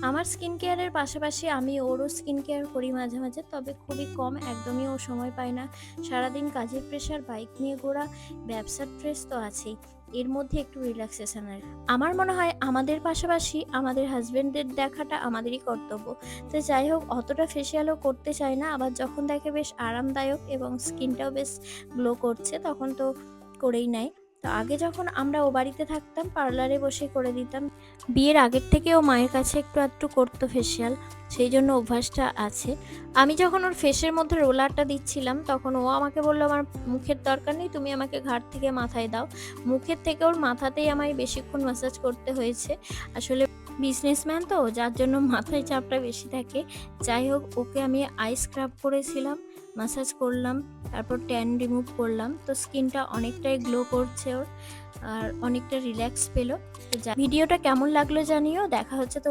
আমার স্কিন কেয়ারের পাশাপাশি আমি ওরও স্কিন কেয়ার করি মাঝে মাঝে, তবে খুবই কম, একদমই ও সময় পায় না। সারাদিন কাজের প্রেশার, বাইক নিয়ে ঘোরা, ব্যবসার স্ট্রেস তো আছেই, এর মধ্যে একটু রিল্যাক্সেশন আর আমার মনে হয় আমাদের পাশাপাশি আমাদের হাজবেন্ডদের দেখাটা আমাদেরই কর্তব্য। তো যাই হোক, অতটা ফেসিয়ালও করতে চাই না, আবার যখন দেখে বেশ আরামদায়ক এবং স্কিনটাও বেশ গ্লো করছে তখন তো করেই নেয়। তো আগে যখন আমরা ও বাড়িতে থাকতাম পার্লারে বসে করে দিতাম। বিয়ের আগের থেকে ও মায়ের কাছে একটু আধটু করতো ফেসিয়াল, সেই জন্য অভ্যাসটা আছে। আমি যখন ওর ফেসের মধ্যে রোলারটা দিচ্ছিলাম তখন ও আমাকে বললো, আমার মুখের দরকার নেই, তুমি আমাকে ঘাড় থেকে মাথায় দাও। মুখের থেকে ওর মাথাতেই আমায় বেশিক্ষণ ম্যাসাজ করতে হয়েছে। আসলে বিজনেসম্যান তো, যার জন্য মাথায় চাপটা বেশি থাকে। যাই হোক, ওকে আমি আই স্ক্রাব করেছিলাম, ম্যাসাজ করলাম, তারপর ট্যান রিমুভ করলাম, তো স্কিনটা অনেকটাই গ্লো করছে ওর, আর অনেকটা রিল্যাক্স পেলো। ভিডিওটা কেমন লাগলো জানিও। দেখা হচ্ছে তো